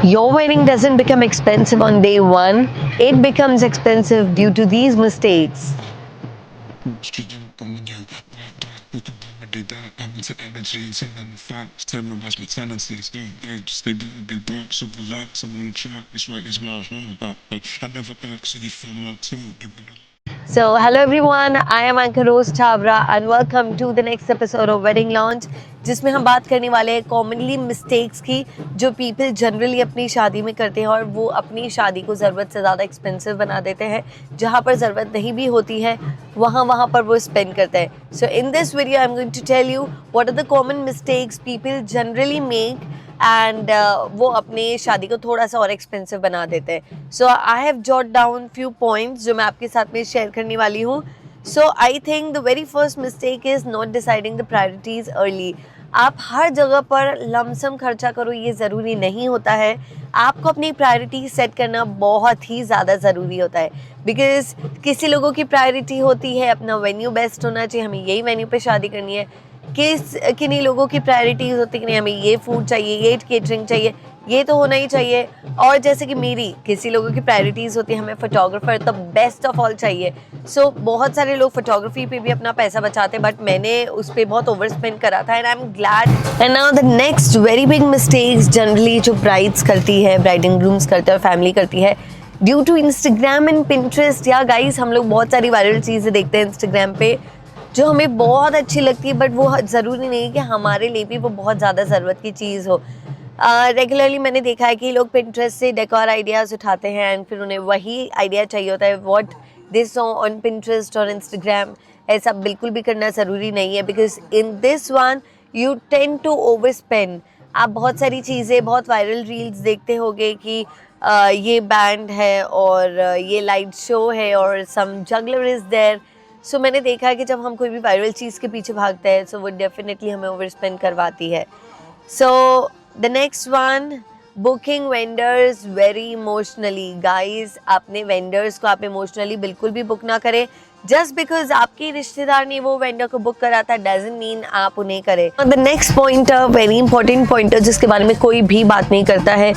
Your wedding doesn't become expensive on day one, it becomes expensive due to these mistakes. So, hello everyone, I am Anchor Rose Chabra and welcome to the next episode of Wedding Launch, जिसमें हम बात करने वाले हैं commonly mistakes की जो people generally अपनी शादी में करते हैं और वो अपनी शादी को ज़रूरत से ज़्यादा एक्सपेंसिव बना देते हैं. जहाँ पर ज़रूरत नहीं भी होती है वहाँ पर वो स्पेंड करते हैं. So in this video I am going to tell you what are the common mistakes people generally make and वो अपने शादी को थोड़ा सा और एक्सपेंसिव बना देते हैं. So I have jot down few points जो मैं आपके साथ में शेयर करने वाली हूँ. So I think the very first mistake is not deciding the priorities early. आप हर जगह पर लमसम खर्चा करो ये ज़रूरी नहीं होता है. आपको अपनी प्रायोरिटी सेट करना बहुत ही ज़्यादा ज़रूरी होता है. बिकॉज किसी लोगों की प्रायोरिटी होती है अपना वेन्यू बेस्ट होना चाहिए, हमें यही वेन्यू पे शादी करनी है. किन्हीं लोगों की प्रायोरिटीज़ होती है कि नहीं हमें ये फूड चाहिए, ये केटरिंग चाहिए, ये तो होना ही चाहिए. और जैसे कि मेरी किसी लोगों की प्रायोरिटीज़ होती है हमें photographer the best of all चाहिए. सो बहुत सारे लोग फोटोग्राफी पे भी अपना पैसा बचाते हैं बट मैंने उस पर बहुत ओवर स्पेंड करा था and I am glad. And now the next very big mistakes generally जो ब्राइड्स करती है, ब्राइड एंड ग्रूम्स करते हैं और फैमिली करती है due to Instagram and Pinterest. या गाइस हम लोग बहुत सारी वायरल चीज़ें देखते हैं इंस्टाग्राम पे जो हमें बहुत अच्छी लगती है बट वो ज़रूरी नहीं कि हमारे लिए भी वो बहुत ज़्यादा ज़रूरत की चीज़ हो. रेगुलरली मैंने देखा है कि लोग पिंटरेस्ट से डेकोर आइडियाज़ उठाते हैं एंड फिर उन्हें वही आइडिया चाहिए होता है what they saw on Pinterest और इंस्टाग्राम. ऐसा बिल्कुल भी करना ज़रूरी नहीं है because in this one you tend to over spend. आप बहुत सारी चीज़ें, बहुत वायरल रील्स देखते होंगे कि ये बैंड है और ये लाइट शो है और सम जगलर इज़ देयर. सो मैंने देखा है कि जब हम कोई भी वायरल चीज़ के पीछे भागते हैं सो वो डेफिनेटली हमें ओवर स्पेंड करवाती है. So the next one, booking vendors very emotionally. Guys अपने वेंडर्स को आप इमोशनली बिल्कुल भी बुक ना करें. जस्ट बिकॉज आपके रिश्तेदार ने वो वेंडर को बुक करा था डजंट मीन आप उन्हें करें. The next pointer, very important pointer जिसके बारे में कोई भी बात नहीं करता है,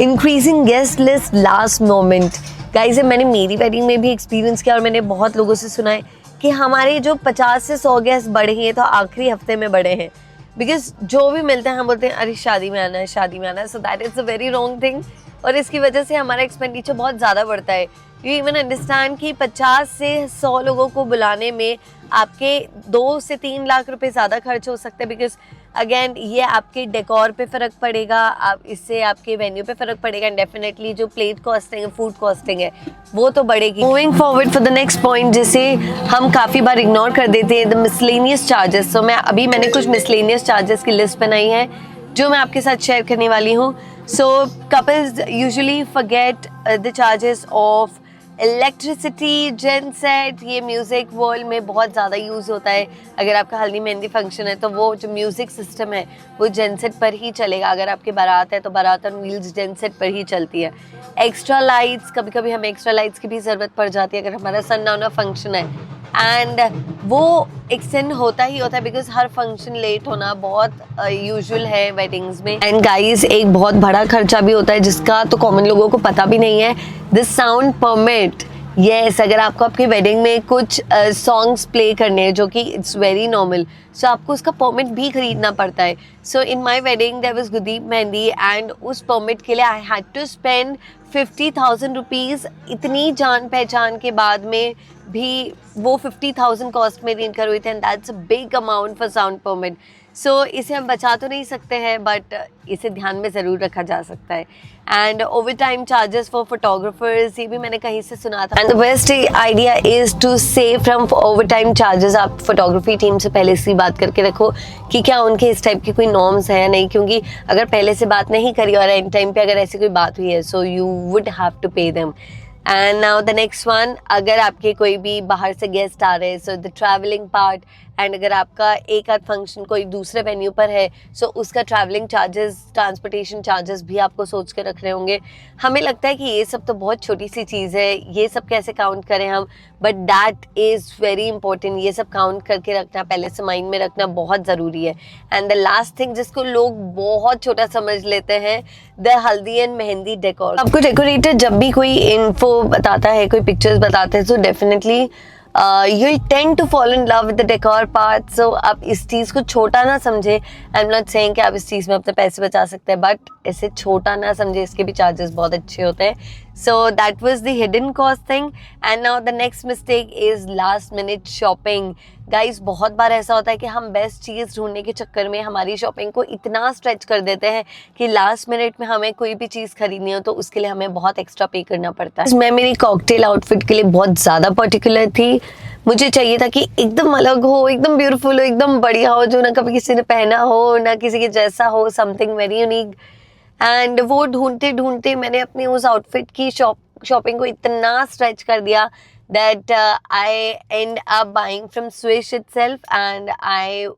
increasing guest list last moment. Guys मैंने मेरी वेडिंग में भी एक्सपीरियंस किया और मैंने बहुत लोगों से सुना है कि हमारे जो 50 से 100 गेस्ट बढ़े हैं तो आखिरी हफ्ते में बढ़े हैं. बिकॉज जो भी मिलते हैं हम बोलते हैं अरे शादी में आना है, शादी में आना है. So that is a very wrong thing और इसकी वजह से हमारा एक्सपेंडिचर बहुत ज़्यादा बढ़ता है. यू इवन अंडरस्टैंड कि 50 से 100 लोगों को बुलाने में आपके 2 से 3 लाख रुपए ज़्यादा खर्च हो सकते हैं. बिकॉज अगेन ये आपके डेकोर पे फ़र्क पड़ेगा, आप इससे आपके वेन्यू पे फ़र्क पड़ेगा एंड डेफिनेटली जो प्लेट कॉस्टिंग है, फूड कॉस्टिंग है वो तो बढ़ेगी. Moving forward for the next point जिसे हम काफ़ी बार इग्नोर कर देते हैं, द मिसलेनियस चार्जेस. सो मैंने कुछ मिसलेनियस चार्जेस की लिस्ट बनाई है जो मैं आपके साथ शेयर करने वाली हूँ. So couples usually forget the charges of electricity, gen set. ये म्यूज़िक वर्ल्ड में बहुत ज़्यादा यूज़ होता है. अगर आपका हल्दी मेहंदी फंक्शन है तो वो जो म्यूज़िक सिस्टम है वो जेन सेट पर ही चलेगा. अगर आपके बारात है तो बारात ऑन व्हील्स जेन सेट पर ही चलती है. एक्स्ट्रा लाइट्स, कभी कभी हमें एक्स्ट्रा लाइट्स की भी ज़रूरत पड़ जाती है अगर हमारा सनडाउन फंक्शन है एंड वो एक्सटेंड होता ही होता है बिकॉज हर फंक्शन लेट होना बहुत यूजुअल है वेडिंग्स में. एंड गाइस एक बहुत बड़ा खर्चा भी होता है जिसका तो कॉमन लोगों को पता भी नहीं है, द साउंड परमिट. यस, अगर आपको आपकी वेडिंग में कुछ सॉन्ग्स प्ले करने हैं जो कि इट्स वेरी नॉर्मल, सो आपको उसका परमिट भी खरीदना पड़ता है. So in my wedding there was गुदीप मेहंदी एंड उस परमिट के लिए I had to spend 50,000 rupees. इतनी जान पहचान के बाद में भी वो 50,000 कॉस्ट मेरी इनकर हुई थी and that's a big amount for sound permit. So इसे हम बचा तो नहीं सकते हैं बट इसे ध्यान में ज़रूर रखा जा सकता है. And over time charges for photographers, ये भी मैंने कहीं से सुना था. And the best idea is to save from over time charges. आप फोटोग्राफी टीम से पहले से बात करके रखो कि क्या उनके इस टाइप की कोई नॉर्म्स है या नहीं, क्योंकि अगर पहले से बात नहीं करी और एंड टाइम पे अगर ऐसी कोई बात हुई है so you would have to pay them. And now the next one, अगर आपके कोई भी बाहर से गेस्ट आ रहे हैं so the travelling part and अगर आपका एक आध फंक्शन कोई दूसरे वेन्यू पर है सो उसका ट्रैवलिंग चार्जेस, ट्रांसपोर्टेशन चार्जेस भी आपको सोच के रखने होंगे। हमें लगता है कि ये सब तो बहुत छोटी सी चीज़ है, ये सब कैसे काउंट करें हम, but that is very important. ये सब काउंट करके रखना, पहले से माइंड में रखना बहुत ज़रूरी है। एंड द लास्ट थिंग जिसको लोग बहुत छोटा समझ लेते हैं, द हल्दी एंड मेहंदी डेकोर। आपको डेकोरेटर जब भी कोई इन्फो बताता है, कोई पिक्चर्स बताते हैं, तो definitely you'll tend to fall in love with the decor part. So आप इस चीज़ को छोटा ना समझे। I'm not saying कि आप इस चीज़ में अपने पैसे बचा सकते हैं, बट इसे छोटा ना समझे, इसके भी चार्जेस बहुत अच्छे होते हैं। So that was the hidden cost thing. And now the next mistake is last minute shopping. Guys, बहुत बार ऐसा होता है कि हम बेस्ट चीज़ ढूंढने के चक्कर में हमारी शॉपिंग को इतना स्ट्रेच कर देते हैं कि लास्ट मिनट में हमें कोई भी चीज़ खरीदनी हो तो उसके लिए हमें बहुत एक्स्ट्रा पे करना पड़ता है। मैं मेरी कॉकटेल आउटफिट के लिए बहुत ज़्यादा पर्टिकुलर थी। मुझे चाहिए था कि एकदम अलग हो, एकदम ब्यूटीफुल हो, एकदम बढ़िया हो, जो ना कभी किसी ने पहना हो, ना किसी के जैसा हो, समथिंग वेरी यूनिक। एंड वो ढूंढते ढूंढते मैंने अपनी उस आउटफिट की शॉपिंग को इतना स्ट्रेच कर दिया that I end up buying from Swish itself and I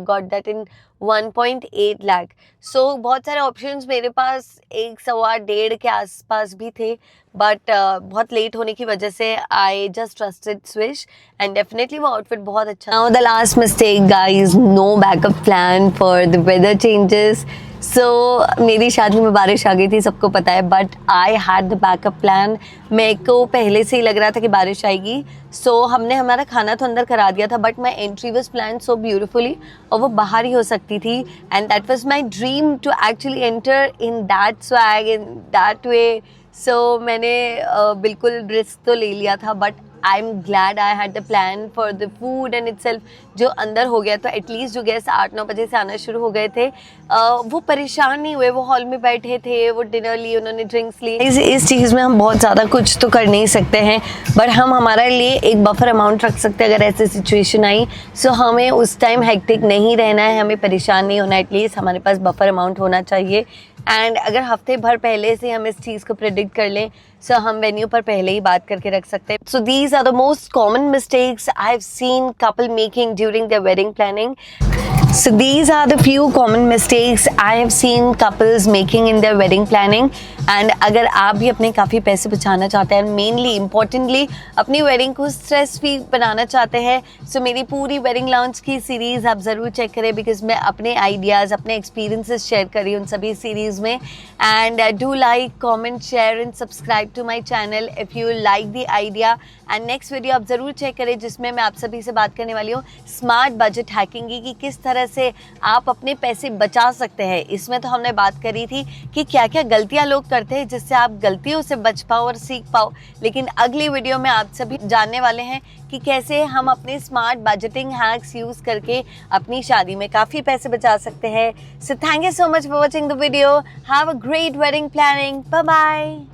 got that in 1.8 lakh. So बहुत सारे ऑप्शंस मेरे पास 1.25 के आसपास भी थे, बट बहुत लेट होने की वजह से I just trusted swish and definitely वो आउटफिट बहुत अच्छा। Now the last mistake guys, no backup plan for the weather changes. So मेरी शादी में बारिश आ गई थी, सबको पता है, but I had the backup plan. मेरे को पहले से ही लग रहा था कि बारिश आएगी, सो हमने हमारा खाना तो अंदर करा दिया था, but my entry was plan so beautifully, और वो बाहर ही हो सकती थी। And that was my dream to actually enter in that swag, in that way. So मैंने बिल्कुल रिस्क तो ले लिया था, but I am glad I had the plan for the food and itself. जो अंदर हो गया, तो एटलीस्ट जो गेस्ट 8-9 बजे से आना शुरू हो गए थे वो परेशान नहीं हुए, वो हॉल में बैठे थे, वो डिनर लिए, उन्होंने ड्रिंक्स लिए। इस चीज़ में हम बहुत ज़्यादा कुछ तो कर नहीं सकते हैं, बट हम हमारे लिए एक बफर अमाउंट रख सकते हैं अगर ऐसी सिचुएशन आई। सो हमें उस टाइम हेक्टिक नहीं रहना है, हमें परेशान नहीं होना, एटलीस्ट हमारे पास बफर अमाउंट होना चाहिए। एंड अगर हफ्ते भर पहले से हम इस चीज़ को प्रेडिक्ट कर लें, सो हम वेन्यू पर पहले ही बात करके रख सकते हैं। So these are the most common mistakes I have seen couple making during their wedding planning. So these are the few common mistakes I have seen couples making in their wedding planning. And अगर आप भी अपने काफ़ी पैसे बचाना चाहते हैं, mainly importantly अपनी वेडिंग को स्ट्रेस फ्री बनाना चाहते हैं, सो मेरी पूरी वेडिंग लॉन्च की सीरीज़ आप ज़रूर चेक करें, बिकॉज मैं अपने आइडियाज़, अपने एक्सपीरियंसेस शेयर कर रही हूँ उन सभी सीरीज़ में। And do like, comment, share and subscribe to my channel if you like the idea. And next video आप ज़रूर चेक करें, जिसमें मैं आप सभी से बात करने वाली हूँ स्मार्ट बजट हैकिंग की, कि किस तरह से आप अपने पैसे बचा सकते हैं। इसमें तो हमने बात करी थी कि क्या क्या गलतियाँ लोग करते हैं जिससे आप गलतियों से बच पाओ और सीख पाओ, लेकिन अगली वीडियो में आप सभी जानने वाले हैं कि कैसे हम अपने स्मार्ट बजटिंग हैक्स यूज़ करके अपनी शादी में काफ़ी पैसे बचा सकते हैं। So thank you so much for watching the video. Have a great wedding planning. Bye bye.